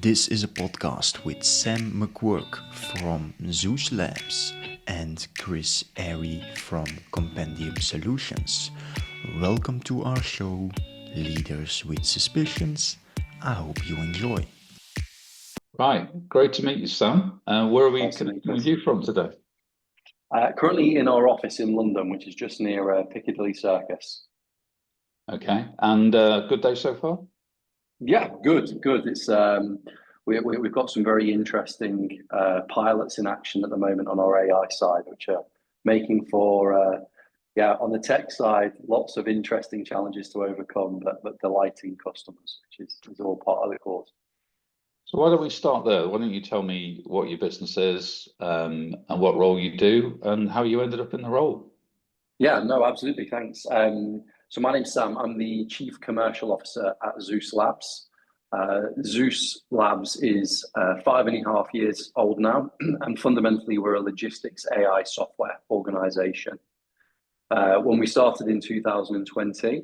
This is a podcast with Sam McGuirk from Zeus Labs and Chris Airy from Compendium Solutions. Welcome to our show, Leaders with Suspicions. I hope you enjoy. Right, great to meet you, Sam. Where are we Nice to meet connecting with you from today? Currently in our office in London, which is just near Piccadilly Circus. Okay, and good day so far? Yeah, good. It's we've got some very interesting pilots in action at the moment on our AI side, which are making for on the tech side lots of interesting challenges to overcome, but delighting customers, which is all part of the course. So why don't we start there? Why don't you tell me what your business is and what role you do and how you ended up in the role? Yeah, no, absolutely. Thanks. So my name's Sam. I'm the Chief Commercial Officer at Zeus Labs. Zeus Labs is 5.5 years old now, and fundamentally we're a logistics AI software organization. When we started in 2020,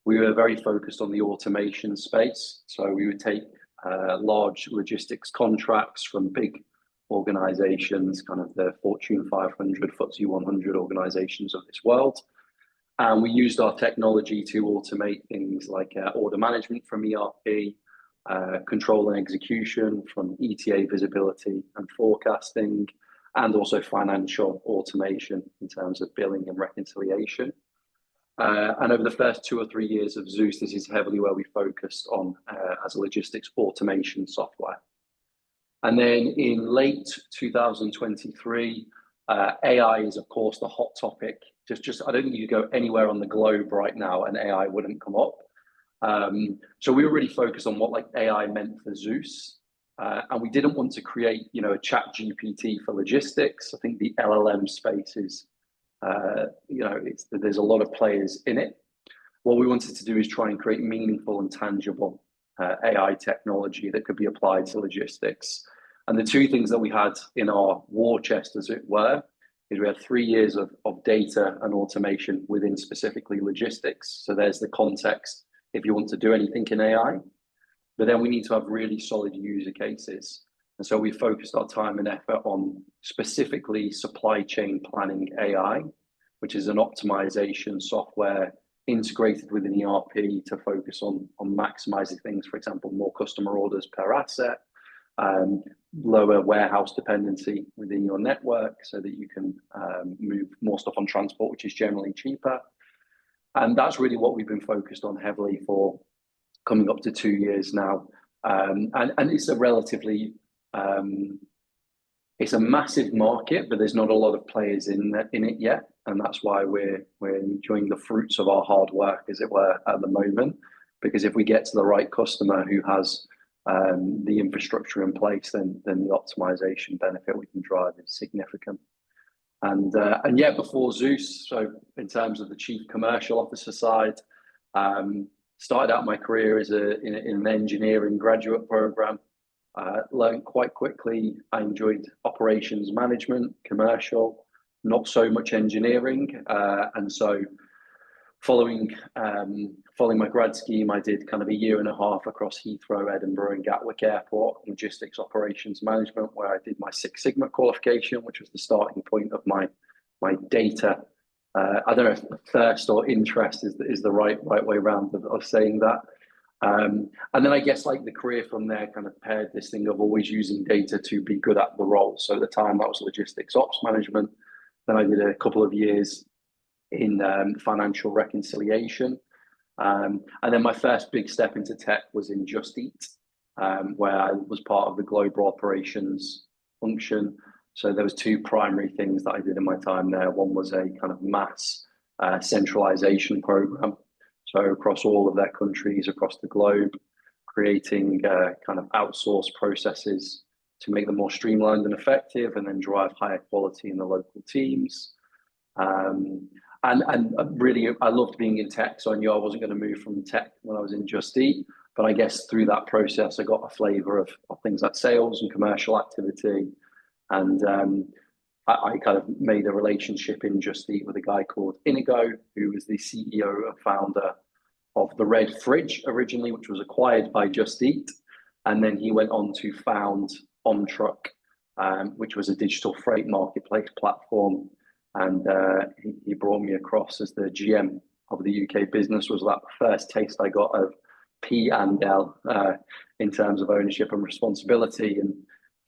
we were very focused on the automation space. So we would take large logistics contracts from big organizations, kind of the Fortune 500, FTSE 100 organizations of this world. And we used our technology to automate things like order management from ERP, control and execution from ETA visibility and forecasting, and also financial automation in terms of billing and reconciliation. And over the first 2 or 3 years of Zeus, this is heavily where we focused on as a logistics automation software. And then in late 2023, AI is of course the hot topic. Just I don't think you could go anywhere on the globe right now and AI wouldn't come up. So we were really focused on what like AI meant for Zeus. And we didn't want to create, a chat GPT for logistics. I think the LLM space is, there's a lot of players in it. What we wanted to do is try and create meaningful and tangible AI technology that could be applied to logistics. And the two things that we had in our war chest, as it were, is we had 3 years of data and automation within specifically logistics. So there's the context if you want to do anything in AI, but then we need to have really solid user cases. And so we focused our time and effort on specifically supply chain planning AI, which is an optimization software integrated with an ERP to focus on maximizing things, for example, more customer orders per asset, lower warehouse dependency within your network so that you can move more stuff on transport, which is generally cheaper. And that's really what we've been focused on heavily for coming up to 2 years now. And it's a relatively, it's a massive market, but there's not a lot of players in it yet. And that's why we're enjoying the fruits of our hard work, as it were, at the moment. Because if we get to the right customer who has the infrastructure in place, then the optimization benefit we can drive is significant. And yet before Zeus, so in terms of the Chief Commercial Officer side, started out my career as in an engineering graduate program. Learned quite quickly. I enjoyed operations management, commercial, not so much engineering. And so following my grad scheme, I did kind of 1.5 years across Heathrow, Edinburgh and Gatwick Airport, logistics operations management, where I did my Six Sigma qualification, which was the starting point of my data. I don't know if thirst or interest is the right way around of saying that. And then I guess like the career from there kind of paired this thing of always using data to be good at the role. So at the time that was logistics ops management. Then I did a couple of years in financial reconciliation. And then my first big step into tech was in Just Eat, where I was part of the global operations function. So there was 2 primary things that I did in my time there. One was a kind of mass centralization program. So across all of their countries across the globe, creating kind of outsourced processes to make them more streamlined and effective and then drive higher quality in the local teams. And really, I loved being in tech, so I knew I wasn't going to move from tech when I was in Just Eat. But I guess through that process, I got a flavor of things like sales and commercial activity. And I kind of made a relationship in Just Eat with a guy called Inigo, who was the CEO and founder of the Red Fridge originally, which was acquired by Just Eat. And then he went on to found OnTruck, which was a digital freight marketplace platform. And he brought me across as the GM of the UK business. Was that the first taste I got of P and L in terms of ownership and responsibility. And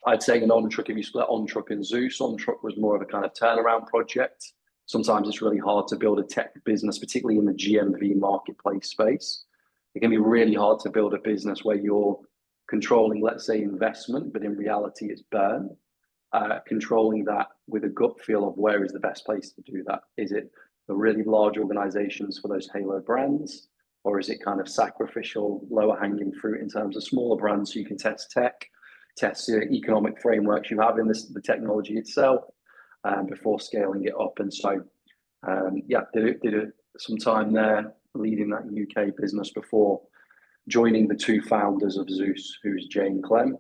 I'd say in OnTruck, if you split OnTruck and Zeus, OnTruck was more of a kind of turnaround project. Sometimes it's really hard to build a tech business, particularly in the GMV marketplace space. It can be really hard to build a business where you're controlling, let's say, investment, but in reality it's burn. Controlling that with a gut feel of where is the best place to do that. Is it the really large organizations for those halo brands, or is it kind of sacrificial, lower hanging fruit in terms of smaller brands so you can test tech, test the economic frameworks you have in the technology itself before scaling it up? And so, did some time there leading that UK business before joining the two founders of Zeus, who's Jay and Clem,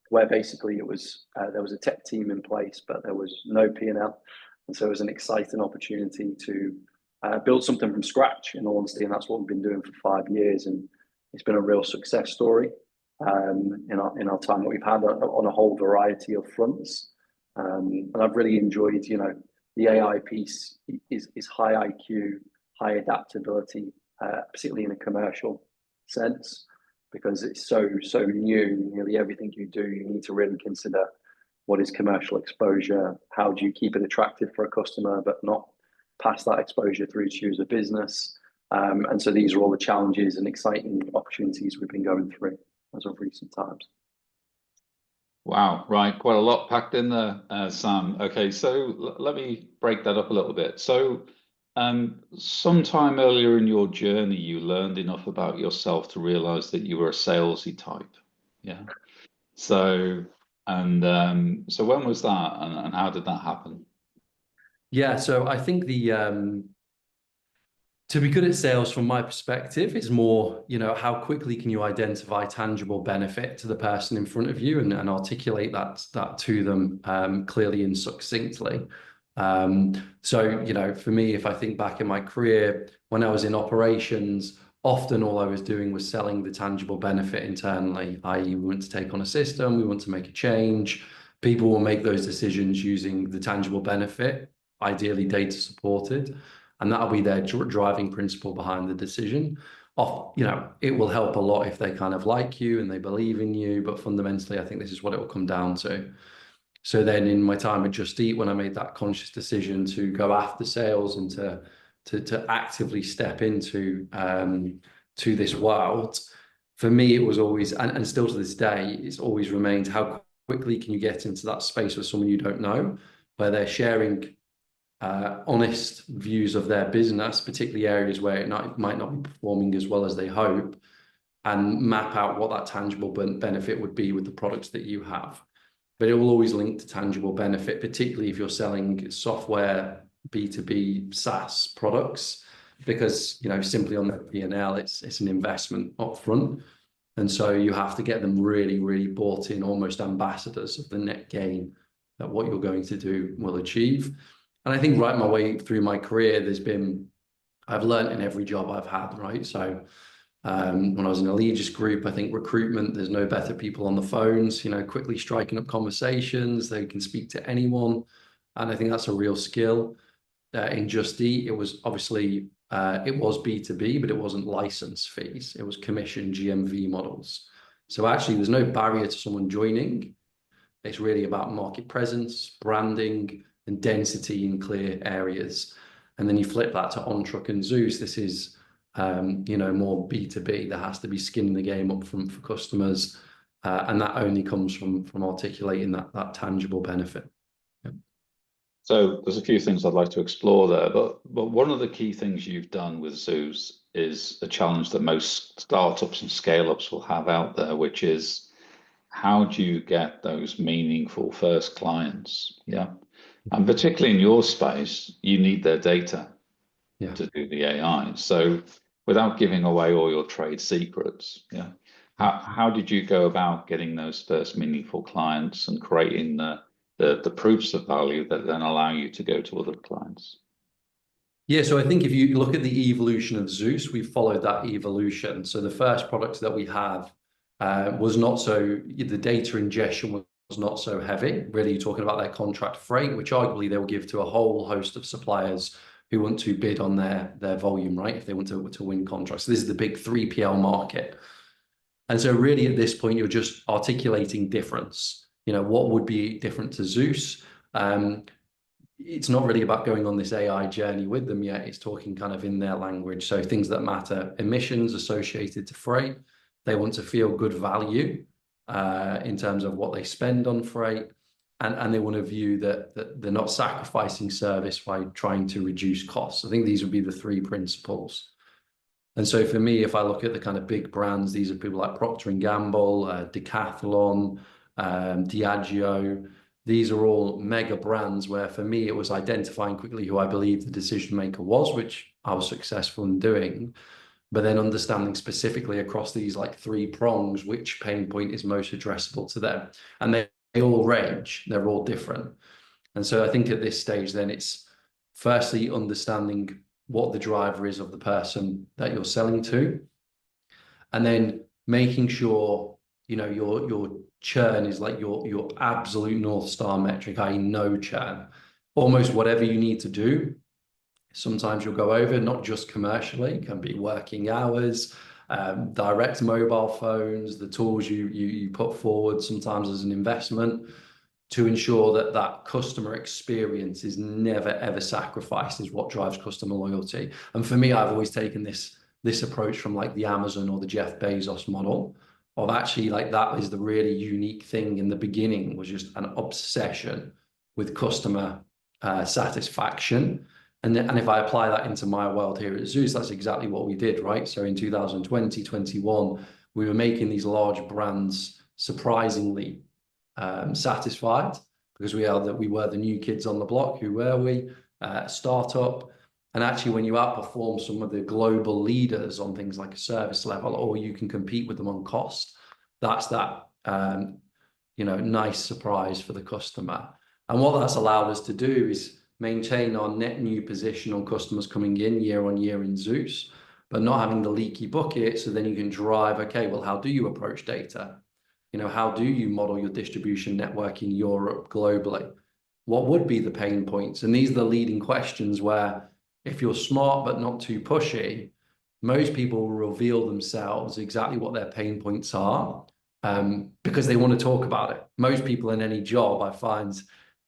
where basically it was there was a tech team in place, but there was no P&L, and so it was an exciting opportunity to build something from scratch, in all honesty, and that's what we've been doing for 5 years, and it's been a real success story in our time that we've had on a whole variety of fronts, and I've really enjoyed, the AI piece is high IQ, high adaptability, particularly in a commercial sense, because it's so new. Nearly everything you do, you need to really consider what is commercial exposure, how do you keep it attractive for a customer, but not pass that exposure through to you as a business. And so these are all the challenges and exciting opportunities we've been going through as of recent times. Wow, right, quite a lot packed in there, Sam. Okay, so let me break that up a little bit. So sometime earlier in your journey, you learned enough about yourself to realize that you were a salesy type. Yeah. So when was that, and how did that happen? Yeah, so I think to be good at sales from my perspective is more, how quickly can you identify tangible benefit to the person in front of you and articulate that to them clearly and succinctly. So, for me, if I think back in my career, when I was in operations, often all I was doing was selling the tangible benefit internally, i.e. we want to take on a system, we want to make a change. People will make those decisions using the tangible benefit, ideally data supported, and that'll be their driving principle behind the decision. It will help a lot if they kind of like you and they believe in you, but fundamentally, I think this is what it will come down to. So then in my time at Just Eat, when I made that conscious decision to go after sales and to actively step into to this world, for me, it was always, and still to this day, it's always remained, how quickly can you get into that space with someone you don't know, where they're sharing honest views of their business, particularly areas where it might not be performing as well as they hope, and map out what that tangible benefit would be with the products that you have. But it will always link to tangible benefit, particularly if you're selling software, B2B SaaS products, because simply on the P&L, it's an investment up front. And so you have to get them really, really bought in, almost ambassadors of the net gain that what you're going to do will achieve. And I think right my way through my career, I've learned in every job I've had, right? So when I was in a Legis group, I think recruitment, there's no better people on the phones, quickly striking up conversations. They can speak to anyone. And I think that's a real skill. In Just Eat, it was obviously, it was B2B, but it wasn't license fees. It was commission GMV models. So actually, there's no barrier to someone joining. It's really about market presence, branding, and density in clear areas. And then you flip that to OnTruck and Zeus. This is, more B2B. There has to be skin in the game up front for customers. And that only comes from articulating that tangible benefit. Yeah. So there's a few things I'd like to explore there, but one of the key things you've done with Zeus is a challenge that most startups and scale-ups will have out there, which is, how do you get those meaningful first clients? Yeah. And particularly in your space, you need their data to do the AI. So without giving away all your trade secrets, how did you go about getting those first meaningful clients and creating the proofs of value that then allow you to go to other clients? Yeah, so I think if you look at the evolution of Zeus, we've followed that evolution. So the first products that we have was not so, the data ingestion was not so heavy. Really, you're talking about their contract freight, which arguably they'll give to a whole host of suppliers who want to bid on their volume, right? If they want to win contracts. So this is the big 3PL market. And so really at this point, you're just articulating difference. What would be different to Zeus? It's not really about going on this AI journey with them yet. It's talking kind of in their language. So things that matter, emissions associated to freight. They want to feel good value in terms of what they spend on freight. And they want to view that they're not sacrificing service by trying to reduce costs. I think these would be the three principles. And so for me, if I look at the kind of big brands, these are people like Procter & Gamble, Decathlon, Diageo. These are all mega brands where for me, it was identifying quickly who I believe the decision maker was, which I was successful in doing, but then understanding specifically across these like three prongs, which pain point is most addressable to them. And they all range, they're all different. And so I think at this stage, then it's firstly understanding what the driver is of the person that you're selling to, and then making sure your churn is like your absolute North Star metric, i.e. no churn. Almost whatever you need to do, sometimes you'll go over, not just commercially, it can be working hours, direct mobile phones, the tools you put forward sometimes as an investment, to ensure that customer experience is never, ever sacrificed is what drives customer loyalty. And for me, I've always taken this approach from like the Amazon or the Jeff Bezos model of actually like that is the really unique thing in the beginning, was just an obsession with customer satisfaction. And if I apply that into my world here at Zeus, that's exactly what we did, right? So in 2020, 21, we were making these large brands surprisingly satisfied, because we were the new kids on the block. Who were we? Startup. And actually, when you outperform some of the global leaders on things like a service level, or you can compete with them on cost, that's that nice surprise for the customer. And what that's allowed us to do is maintain our net new position on customers coming in year on year in Zeus, but not having the leaky bucket. So then you can drive, okay, well, how do you approach data? How do you model your distribution network in Europe globally? What would be the pain points? And these are the leading questions where if you're smart but not too pushy, most people will reveal themselves exactly what their pain points are, because they want to talk about it. Most people in any job, I find,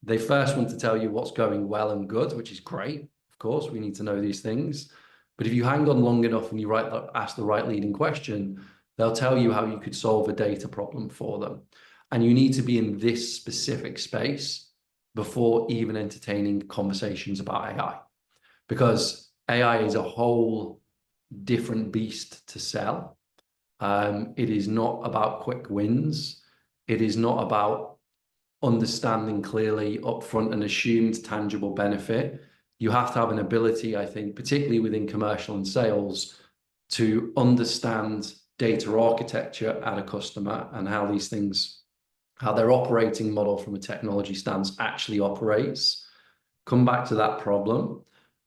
they first want to tell you what's going well and good, which is great. Of course, we need to know these things. But if you hang on long enough and you ask the right leading question, they'll tell you how you could solve a data problem for them. And you need to be in this specific space before even entertaining conversations about AI, because AI is a whole different beast to sell. It is not about quick wins. It is not about understanding clearly upfront and assumed tangible benefit. You have to have an ability, I think, particularly within commercial and sales, to understand data architecture at a customer and how these things, how their operating model from a technology stance actually operates, come back to that problem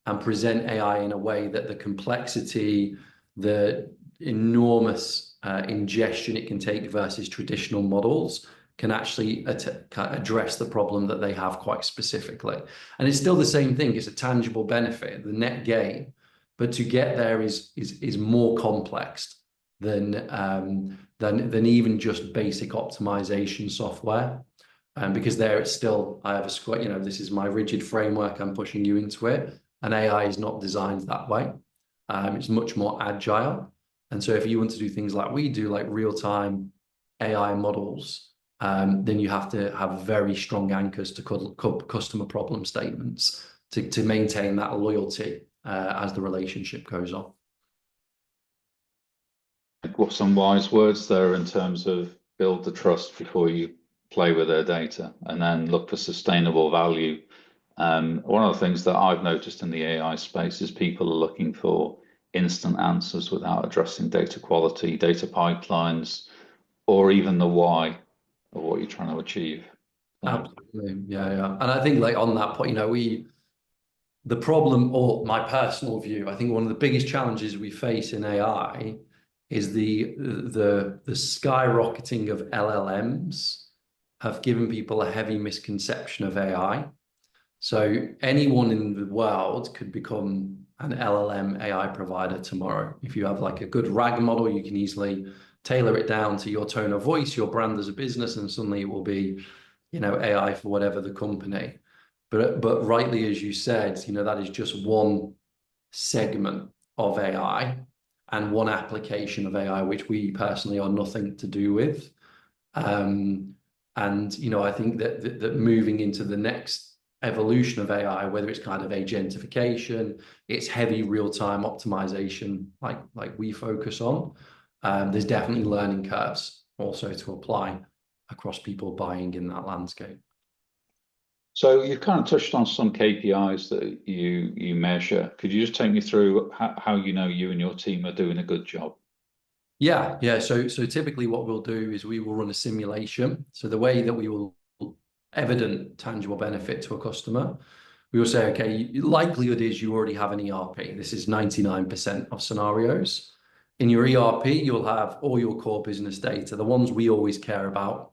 and present AI in a way that the complexity, the enormous ingestion it can take versus traditional models can actually address the problem that they have quite specifically. And it's still the same thing. It's a tangible benefit, the net gain, but to get there is more complex than even just basic optimization software. Because there it's still, I have a this is my rigid framework, I'm pushing you into it. And AI is not designed that way. It's much more agile. And so if you want to do things like we do, like real-time AI models, then you have to have very strong anchors to customer problem statements to maintain that loyalty as the relationship goes on. What some wise words there in terms of build the trust before you play with their data, and then look for sustainable value. One of the things that I've noticed in the AI space is people are looking for instant answers without addressing data quality, data pipelines, or even the why of what you're trying to achieve. Absolutely, yeah. And I think like on that point, the problem, or my personal view, I think one of the biggest challenges we face in AI is the skyrocketing of LLMs have given people a heavy misconception of AI. So anyone in the world could become an LLM AI provider tomorrow. If you have like a good RAG model, you can easily tailor it down to your tone of voice, your brand as a business, and suddenly it will be, you know, AI for whatever the company. But rightly, as you said, you know, that is just one segment of AI and one application of AI, which we personally are nothing to do with. And, you know, I think that moving into the next evolution of AI, whether it's kind of agentification, it's heavy real-time optimization, like we focus on, there's definitely learning curves also to apply across people buying in that landscape. So you've kind of touched on some KPIs that you measure. Could you just take me through how you know you and your team are doing a good job? Yeah. So typically what we'll do is we will run a simulation. So the way that we will evident tangible benefit to a customer, we will say, okay, likelihood is you already have an ERP. This is 99% of scenarios. In your ERP, you'll have all your core business data. The ones we always care about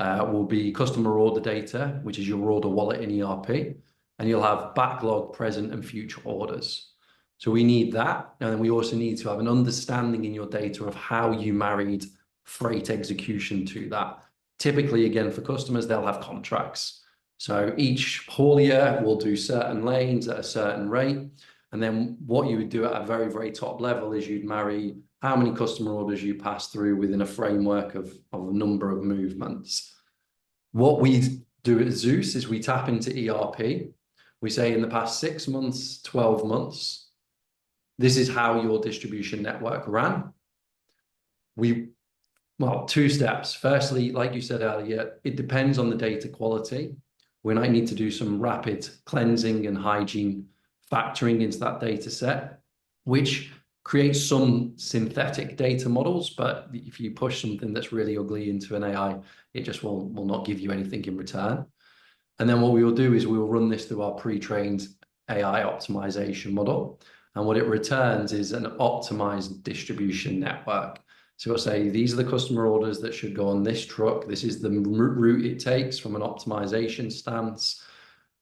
will be customer order data, which is your order wallet in ERP, and you'll have backlog, present, and future orders. So we need that. And then we also need to have an understanding in your data of how you married freight execution to that. Typically, again, for customers, they'll have contracts. So each haulier will do certain lanes at a certain rate. And then what you would do at a very, very top level is you'd marry how many customer orders you pass through within a framework of a number of movements. What we do at Zeus is we tap into ERP. We say in the past 6 months, 12 months, this is how your distribution network ran. Well, 2 steps. Firstly, like you said earlier, it depends on the data quality. We might need to do some rapid cleansing and hygiene factoring into that data set, which creates some synthetic data models. But if you push something that's really ugly into an AI, it just will not give you anything in return. And then what we will do is we will run this through our pre-trained AI optimization model. And what it returns is an optimized distribution network. So we'll say, these are the customer orders that should go on this truck. This is the route it takes from an optimization stance.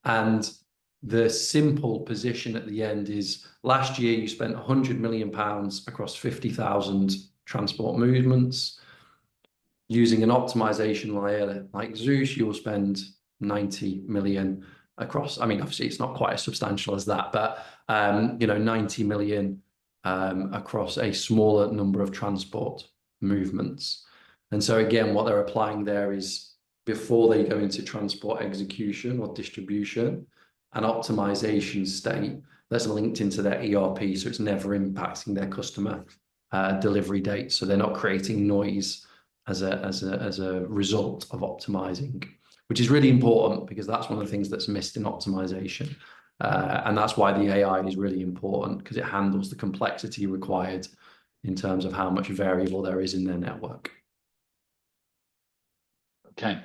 And the simple position at the end is, last year you spent £100 million across 50,000 transport movements. Using an optimization layer like Zeus, you will spend 90 million across. I mean, obviously it's not quite as substantial as that, but 90 million across a smaller number of transport movements. And so again, what they're applying there is, before they go into transport execution or distribution, an optimization state that's linked into their ERP, so it's never impacting their customer delivery date. So they're not creating noise as a result of optimizing, which is really important, because that's one of the things that's missed in optimization. And that's why the AI is really important, because it handles the complexity required in terms of how much variable there is in their network. Okay.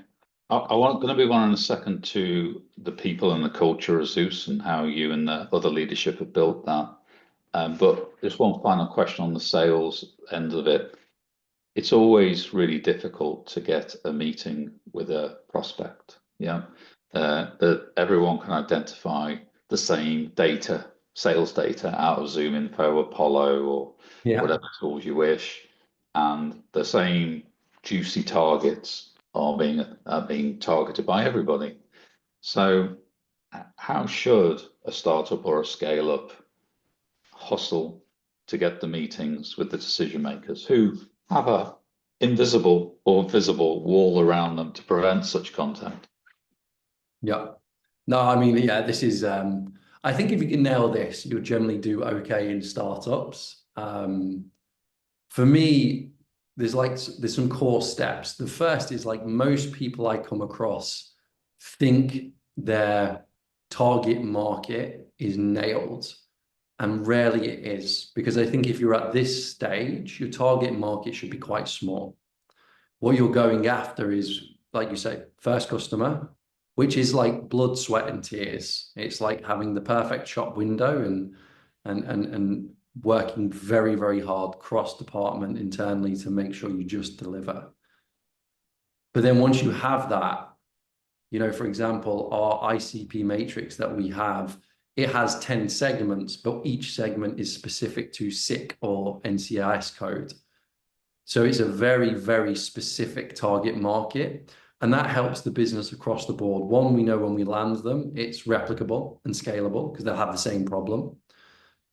I'm going to move on in a second to the people and the culture of Zeus and how you and the other leadership have built that. But just one final question on the sales end of it. It's always really difficult to get a meeting with a prospect. Yeah, that everyone can identify the same data, sales data, out of Zoom Info, Apollo, or whatever tools you wish, and the same juicy targets are being targeted by everybody. So, how should a startup or a scale up hustle to get the meetings with the decision makers who have a invisible or visible wall around them to prevent such contact? Yeah. No, I mean, yeah, this is, I think if you can nail this, you'll generally do okay in startups. For me, there's some core steps. The first is, like, most people I come across think their target market is nailed, and rarely it is, because I think if you're at this stage, your target market should be quite small. What you're going after is, like you say, first customer, which is like blood, sweat, and tears. It's like having the perfect shop window and working very, very hard cross-department internally to make sure you just deliver. But then once you have that, you know, for example, our ICP matrix that we have, it has 10 segments, but each segment is specific to SIC or NCIS code. So it's a very, very specific target market. And that helps the business across the board. One, we know when we land them, it's replicable and scalable because they'll have the same problem.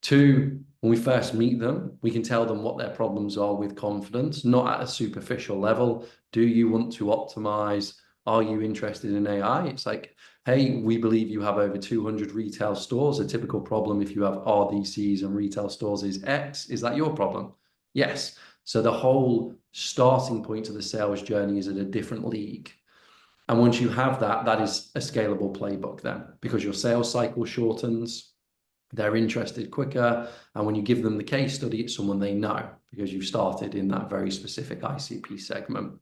Two, when we first meet them, we can tell them what their problems are with confidence, not at a superficial level. Do you want to optimize? Are you interested in AI? It's like, hey, we believe you have over 200 retail stores. A typical problem if you have RDCs and retail stores is X. Is that your problem? Yes. So the whole starting point of the sales journey is at a different league. And once you have that, that is a scalable playbook then, because your sales cycle shortens, they're interested quicker. And when you give them the case study, it's someone they know because you started in that very specific ICP segment.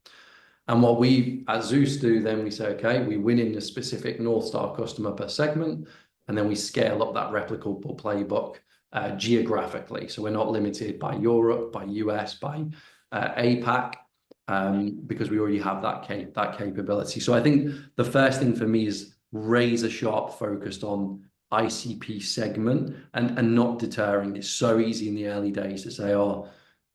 And what we at Zeus do, then we say, okay, we win in a specific North Star customer per segment, and then we scale up that replicable playbook geographically. So we're not limited by Europe, by US, by APAC, because we already have that capability. So I think the first thing for me is razor sharp focused on ICP segment and not deterring. It's so easy in the early days to say, oh,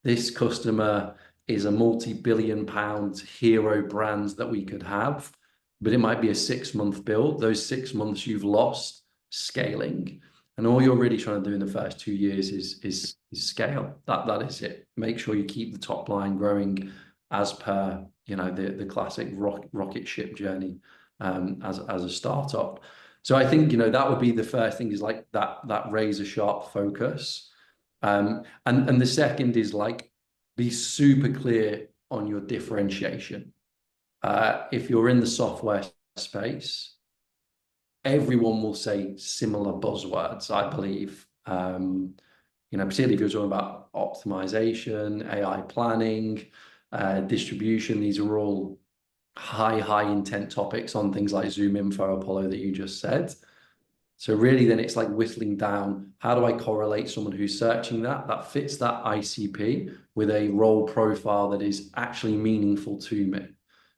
this customer is a multi-billion-pound hero brand that we could have, but it might be a 6-month build. Those 6 months you've lost scaling, and all you're really trying to do in the first 2 years is scale. That is it. Make sure you keep the top line growing as per, you know, the classic rocket ship journey as a startup. So I think, you know, that would be the first thing, is like that razor sharp focus. And the second is like, be super clear on your differentiation. If you're in the software space, everyone will say similar buzzwords, I believe. You know, particularly if you're talking about optimization, AI planning, distribution, these are all high intent topics on things like Zoom Info, Apollo that you just said. So really then it's like whittling down, how do I correlate someone who's searching that fits that ICP with a role profile that is actually meaningful to me.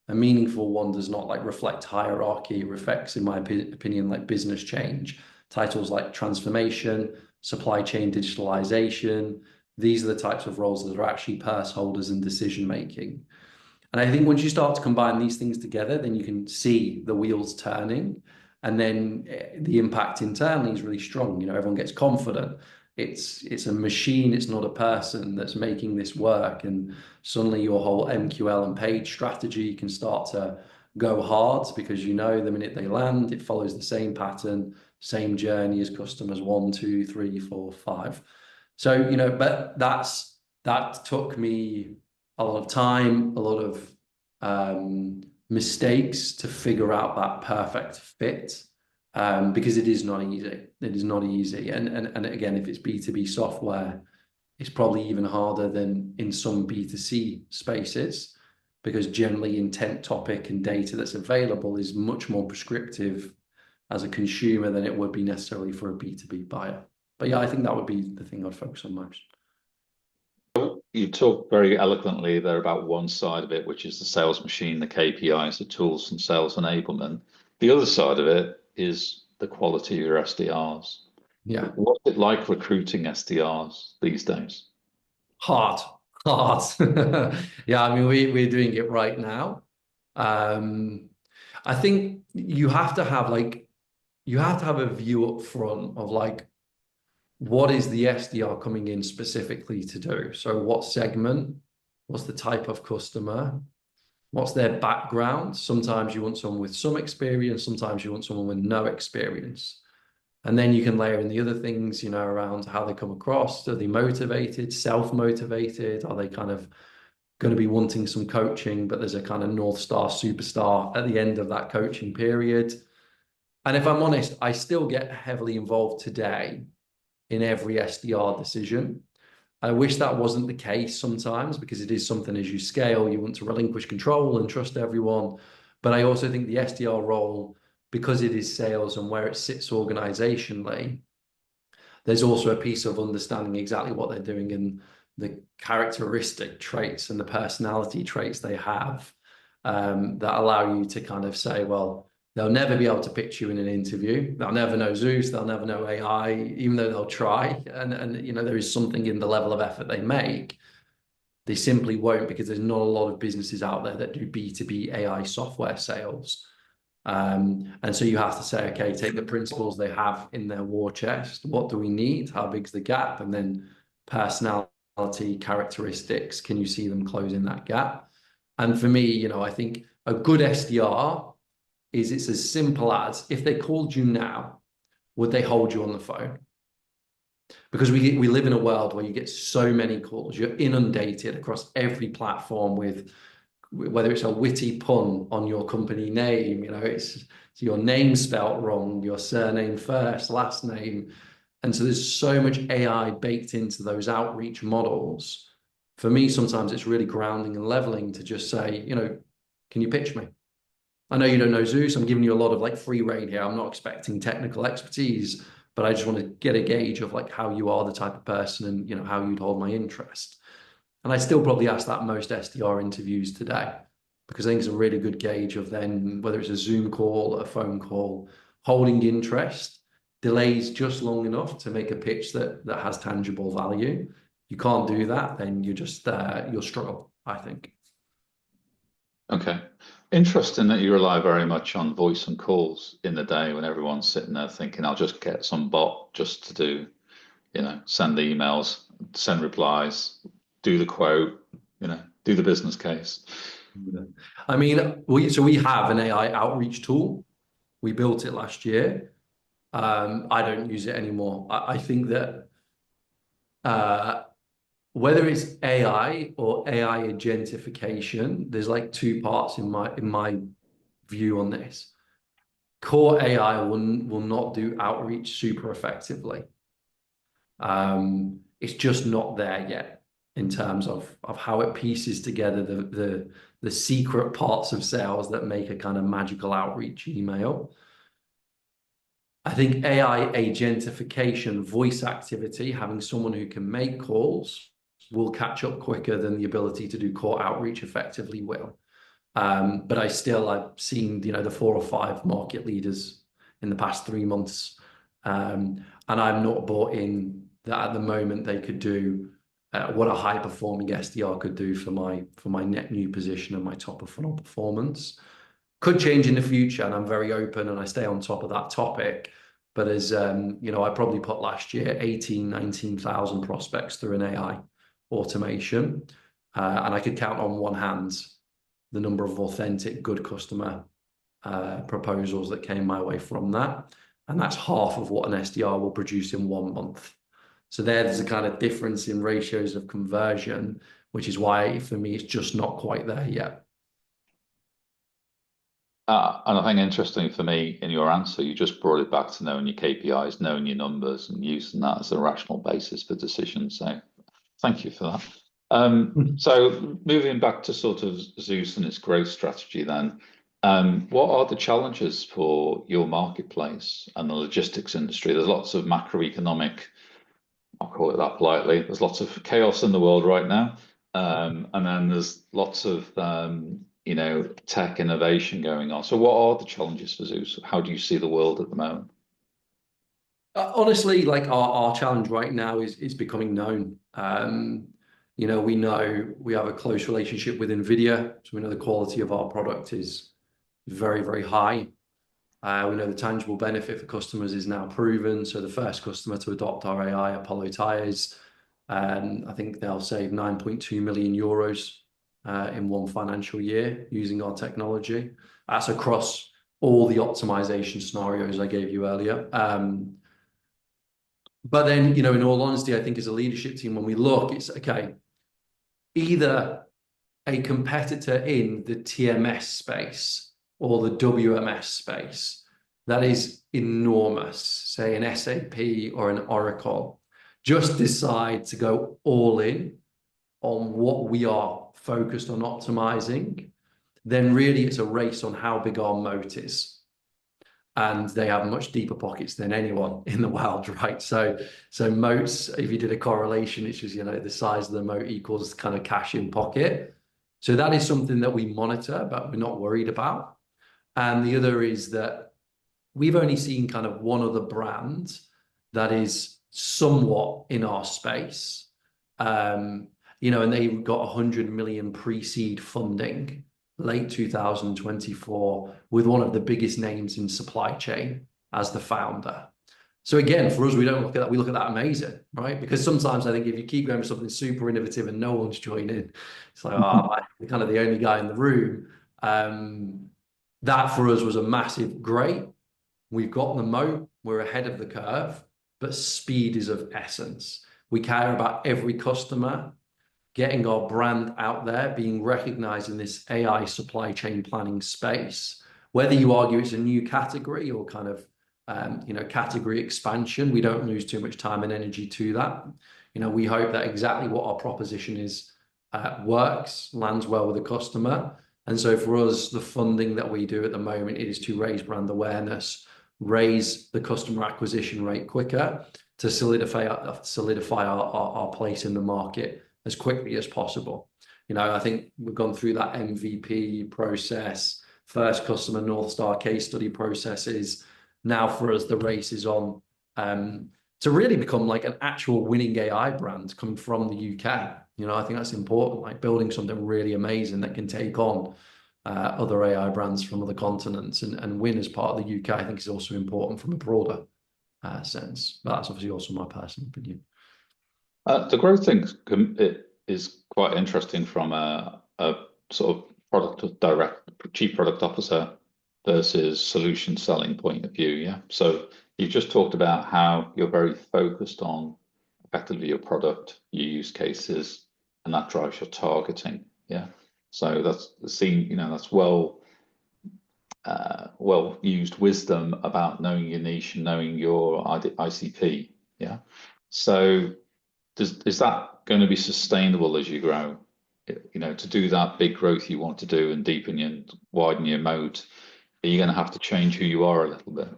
A meaningful one does not like reflect hierarchy. It reflects, in my opinion, like business change. Titles like transformation, supply chain digitalization. These are the types of roles that are actually purse holders and decision making. And I think once you start to combine these things together, then you can see the wheels turning, and then the impact internally is really strong. You know, everyone gets confident. It's a machine, it's not a person that's making this work. And suddenly your whole MQL and page strategy can start to go hard, because you know the minute they land, it follows the same pattern, same journey as customers 1, 2, 3, 4, 5. So, you know, but that took me a lot of time, a lot of mistakes to figure out that perfect fit, because it is not easy. It is not easy. And again, if it's B2B software, it's probably even harder than in some B2C spaces, because generally intent topic and data that's available is much more prescriptive as a consumer than it would be necessarily for a B2B buyer. But yeah, I think that would be the thing I'd focus on most. You talk very eloquently there about one side of it, which is the sales machine, the KPIs, the tools and sales enablement. The other side of it is the quality of your SDRs. Yeah. What's it like recruiting SDRs these days? Hard. Yeah, I mean, we're doing it right now. I think you have to have a view up front of like, what is the SDR coming in specifically to do? So what segment? What's the type of customer? What's their background? Sometimes you want someone with some experience, sometimes you want someone with no experience. And then you can layer in the other things, you know, around how they come across. Are they motivated, self-motivated? Are they kind of going to be wanting some coaching, but there's a kind of North Star superstar at the end of that coaching period? And if I'm honest, I still get heavily involved today in every SDR decision. I wish that wasn't the case sometimes, because it is something, as you scale, you want to relinquish control and trust everyone. But I also think the SDR role, because it is sales and where it sits organizationally, there's also a piece of understanding exactly what they're doing and the characteristic traits and the personality traits they have that allow you to kind of say, well, they'll never be able to pitch you in an interview. They'll never know Zeus. They'll never know AI, even though they'll try. And you know, there is something in the level of effort they make. They simply won't, because there's not a lot of businesses out there that do B2B AI software sales. And so you have to say, okay, take the principles they have in their war chest. What do we need? How big's the gap? And then personality, characteristics. Can you see them closing that gap? And for me, you know, I think a good SDR is, it's as simple as, if they called you now, would they hold you on the phone? Because we live in a world where you get so many calls. You're inundated across every platform with, whether it's a witty pun on your company name, you know, it's your name spelt wrong, your surname first, last name. And so there's so much AI baked into those outreach models. For me, sometimes it's really grounding and leveling to just say, you know, can you pitch me? I know you don't know Zeus. I'm giving you a lot of like free rein here. I'm not expecting technical expertise, but I just want to get a gauge of like how you are the type of person and, you know, how you'd hold my interest. And I still probably ask that most SDR interviews today, because I think it's a really good gauge of then whether it's a Zoom call, a phone call, holding interest, delays just long enough to make a pitch that has tangible value. You can't do that, then you just you'll struggle, I think. Okay. Interesting that you rely very much on voice and calls in the day when everyone's sitting there thinking, I'll just get some bot just to do, you know, send the emails, send replies, do the quote, you know, do the business case. I mean, we have an AI outreach tool. We built it last year. I don't use it anymore. I think that whether it's AI or AI agentification, there's like two parts in my view on this. Core AI will not do outreach super effectively. It's just not there yet in terms of how it pieces together the secret parts of sales that make a kind of magical outreach email. I think AI agentification, voice activity, having someone who can make calls will catch up quicker than the ability to do core outreach effectively will. But I've seen, you know, the 4 or 5 market leaders in the past 3 months, and I'm not bought in that at the moment they could do what a high performing SDR could do for my net new position and my top of funnel performance. Could change in the future, and I'm very open and I stay on top of that topic. But as you know, I probably put last year 19,000 prospects through an AI automation, and I could count on one hand the number of authentic good customer proposals that came my way from that, and that's half of what an SDR will produce in 1 month. So there's a kind of difference in ratios of conversion, which is why for me it's just not quite there yet. And I think interesting for me in your answer, you just brought it back to knowing your KPIs, knowing your numbers, and using that as a rational basis for decisions. So thank you for that. So moving back to sort of Zeus and its growth strategy then, what are the challenges for your marketplace and the logistics industry? There's lots of macroeconomic, I'll call it that politely, there's lots of chaos in the world right now. And then there's lots of you know, tech innovation going on. So what are the challenges for Zeus? How do you see the world at the moment? Honestly, like our challenge right now is becoming known. You know we have a close relationship with NVIDIA, so we know the quality of our product is very, very high. We know the tangible benefit for customers is now proven. So the first customer to adopt our AI, Apollo Tyres, I think they'll save 9.2 million euros in 1 financial year using our technology. That's across all the optimization scenarios I gave you earlier. But then, you know, in all honesty, I think as a leadership team, when we look, it's okay, either a competitor in the TMS space or the WMS space that is enormous, say an SAP or an Oracle, just decide to go all in on what we are focused on optimizing, then really it's a race on how big our moat is. and they have much deeper pockets than anyone in the world, right? So moats, if you did a correlation, it's just, you know, the size of the moat equals kind of cash in pocket. So that is something that we monitor, but we're not worried about. And the other is that we've only seen kind of one other brand that is somewhat in our space. You know, and they got 100 million pre-seed funding late 2024 with one of the biggest names in supply chain as the founder. So again, for us, we don't look at that. We look at that amazing, right? Because sometimes I think if you keep going with something super innovative and no one's joining, it's like, oh, I'm kind of the only guy in the room. That for us was a massive great. We've got the moat, we're ahead of the curve, but speed is of essence. We care about every customer, getting our brand out there, being recognized in this AI supply chain planning space. Whether you argue it's a new category or kind of, you know, category expansion, we don't lose too much time and energy to that. You know, we hope that exactly what our proposition is works, lands well with the customer. And so for us, the funding that we do at the moment is to raise brand awareness, raise the customer acquisition rate quicker, to solidify our place in the market as quickly as possible. You know, I think we've gone through that MVP process, first customer North Star case study processes. Now for us, the race is on to really become like an actual winning AI brand coming from the UK. You know, I think that's important, like building something really amazing that can take on other AI brands from other continents and win as part of the UK, I think is also important from a broader sense. But that's obviously also my personal opinion. The growth thing is quite interesting from a sort of chief product officer versus solution selling point of view. Yeah. So you've just talked about how you're very focused on effectively your product, your use cases, and that drives your targeting. Yeah. So that's seen, you know, that's well used wisdom about knowing your niche and knowing your ICP. Yeah. So is that going to be sustainable as you grow? You know, to do that big growth you want to do and deepen and widen your moat, are you going to have to change who you are a little bit?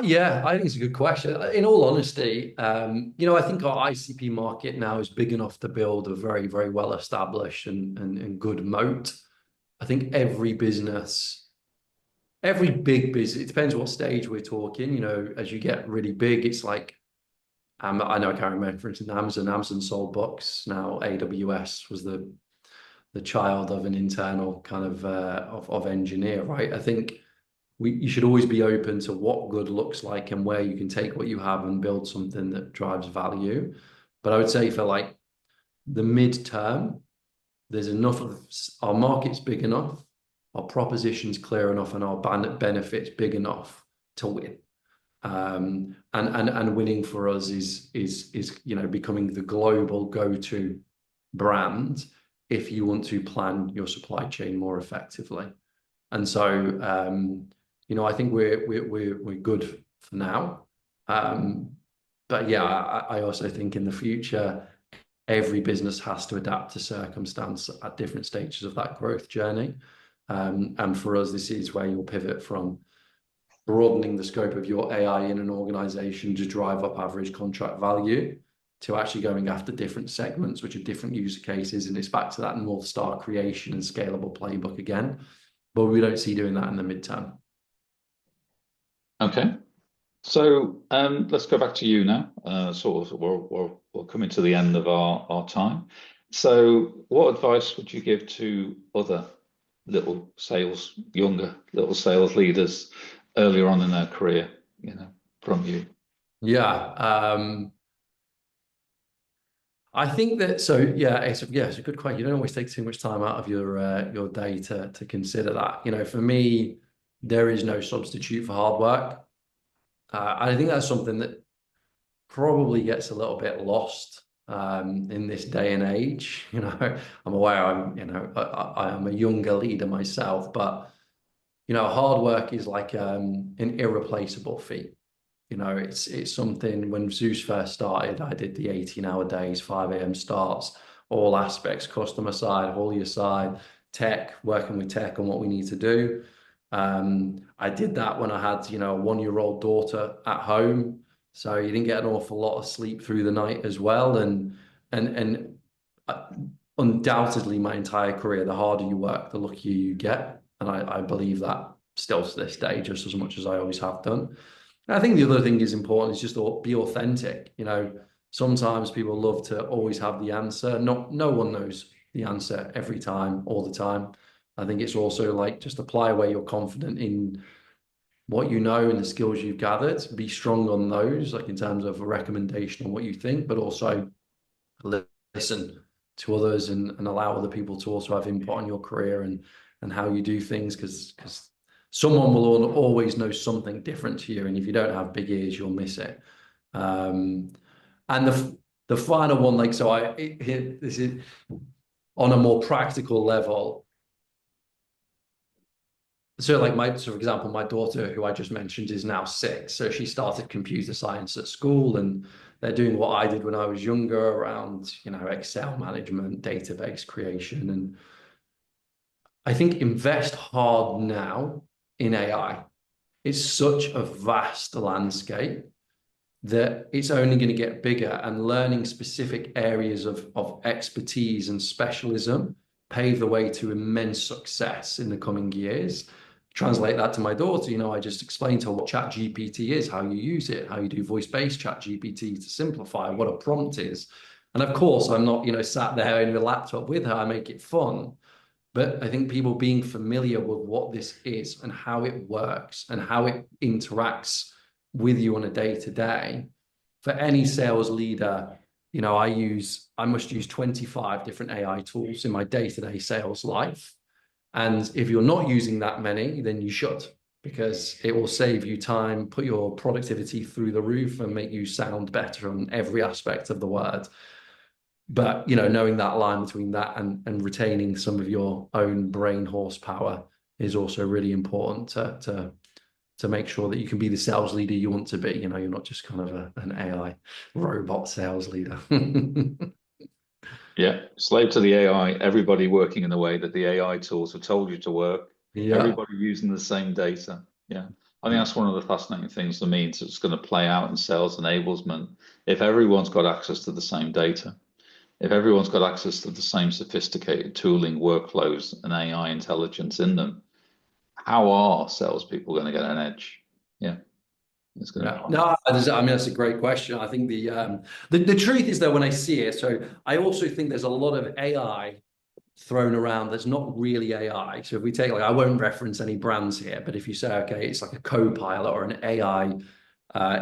Yeah, I think it's a good question. In all honesty, you know, I think our ICP market now is big enough to build a very, very well established and good moat. I think every business, every big business, it depends what stage we're talking. You know, as you get really big, it's like, I know I can't remember, for instance, Amazon sold books. Now AWS was the child of an internal kind of engineer, right? I think you should always be open to what good looks like and where you can take what you have and build something that drives value. But I would say for like the midterm, there's enough of our market's big enough, our proposition's clear enough, and our benefits big enough to win. And winning for us is you know, becoming the global go-to brand if you want to plan your supply chain more effectively. And so you know, I think we're good for now. But yeah, I also think in the future, every business has to adapt to circumstance at different stages of that growth journey. And for us, this is where you'll pivot from broadening the scope of your AI in an organization to drive up average contract value to actually going after different segments, which are different use cases. And it's back to that North Star creation and scalable playbook again. But we don't see doing that in the midterm. Okay. So let's go back to you now. Sort of, we're coming to the end of our time. So what advice would you give to other younger little sales leaders earlier on in their career, you know, from you? Yeah. I think that, so yeah, it's a good question. You don't always take too much time out of your day to consider that. You know, for me, there is no substitute for hard work. I think that's something that probably gets a little bit lost in this day and age. You know, I'm aware I am a younger leader myself, but you know, hard work is like an irreplaceable feat. You know, it's something. When Zeus first started, I did the 18-hour days, 5 a.m. starts, all aspects, customer side, haulier side, tech, working with tech on what we need to do. I did that when I had, a 1-year-old daughter at home, so you didn't get an awful lot of sleep through the night as well. And undoubtedly, my entire career, the harder you work, the luckier you get, and I believe that still to this day, just as much as I always have done. And I think the other thing is important is just be authentic. Sometimes people love to always have the answer. No one knows the answer every time, all the time. I think it's also like just apply where you're confident in what you know and the skills you've gathered. Be strong on those, like in terms of a recommendation on what you think, but also listen to others and allow other people to also have input on your career and how you do things, because someone will always know something different to you, and if you don't have big ears, you'll miss it. And the final one, like, so this is on a more practical level. So like for example, my daughter, who I just mentioned, is now 6. So she started computer science at school, and they're doing what I did when I was younger around, Excel management, database creation. And I think invest hard now in AI. It's such a vast landscape that it's only going to get bigger, and learning specific areas of expertise and specialism pave the way to immense success in the coming years. Translate that to my daughter, I just explained to her what ChatGPT is, how you use it, how you do voice-based ChatGPT to simplify, what a prompt is. And of course, I'm not, sat there in the laptop with her. I make it fun. But I think people being familiar with what this is and how it works and how it interacts with you on a day-to-day. For any sales leader, I must use 25 different AI tools in my day-to-day sales life. And if you're not using that many, then you should, because it will save you time, put your productivity through the roof, and make you sound better on every aspect of the word. But, knowing that line between that and retaining some of your own brain horsepower is also really important to make sure that you can be the sales leader you want to be. You're not just kind of an AI robot sales leader. Yeah, slave to the AI, everybody working in the way that the AI tools have told you to work, everybody using the same data. Yeah, I think that's one of the fascinating things that means it's going to play out in sales enablement. If everyone's got access to the same data, if everyone's got access to the same sophisticated tooling, workflows, and AI intelligence in them, how are salespeople going to get an edge? Yeah. No, that's a great question. I think the truth is that when I see it, so I also think there's a lot of AI thrown around that's not really AI. So if we take, like, I won't reference any brands here, but if you say, okay, it's like a co-pilot or an AI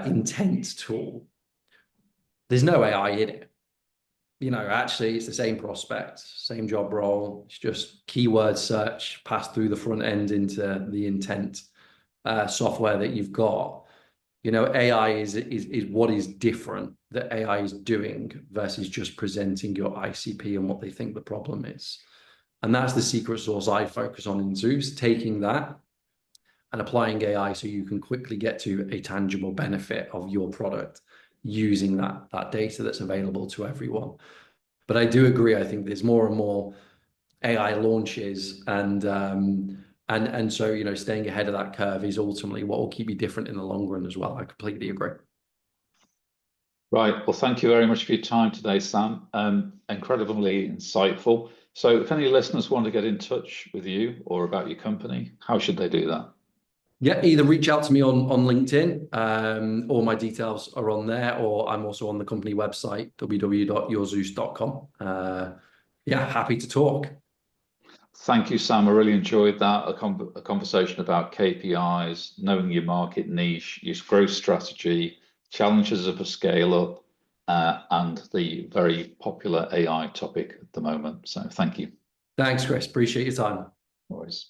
intent tool, there's no AI in it. Actually, it's the same prospect, same job role. It's just keyword search passed through the front end into the intent software that you've got. AI is what is different that AI is doing versus just presenting your ICP and what they think the problem is. And that's the secret sauce I focus on in Zeus, taking that and applying AI so you can quickly get to a tangible benefit of your product using that data that's available to everyone. But I do agree, I think there's more and more AI launches, and so staying ahead of that curve is ultimately what will keep you different in the long run as well. I completely agree. Right. Well, thank you very much for your time today, Sam. Incredibly insightful. So if any listeners want to get in touch with you or about your company, how should they do that? Yeah, either reach out to me on LinkedIn, all my details are on there, or I'm also on the company website, www.yourzeus.com. Happy to talk. Thank you, Sam. I really enjoyed that. A conversation about KPIs, knowing your market niche, your growth strategy, challenges of a scale up, and the very popular AI topic at the moment. So thank you. Thanks, Chris. Appreciate your time. Always.